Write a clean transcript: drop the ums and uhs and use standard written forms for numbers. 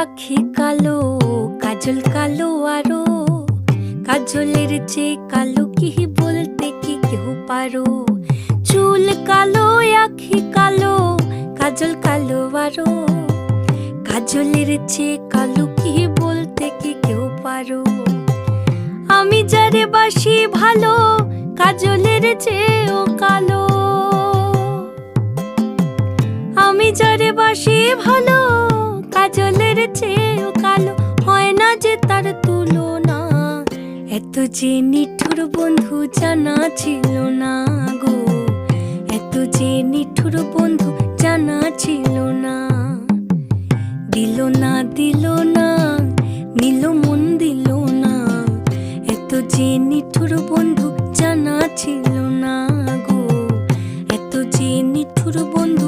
আখি কালো, কাজল কালো আরো, কাজলের চেয়ে কালো কি বলতে কি কেউ পারো। চুল কালো, আখি কালো, কাজল কালো আরো, কাজলের চেয়ে কালো কি বলতে কি কেউ পারো। আমি যারে বাসি ভালো, কাজলের চেয়েও কালো। আমি যারে বাসি ভালো, কাজলের চেয়েও কালো, হয় না যে তার তুলনা। এত যে নিঠুর বন্ধু জানা ছিল না গো, এত যে নিঠুর বন্ধু জানা ছিল না। দিল না দিল না, নিল মন দিল না, এত যে নিঠুর বন্ধু জানা ছিল না গো, এত যে নিঠুর বন্ধু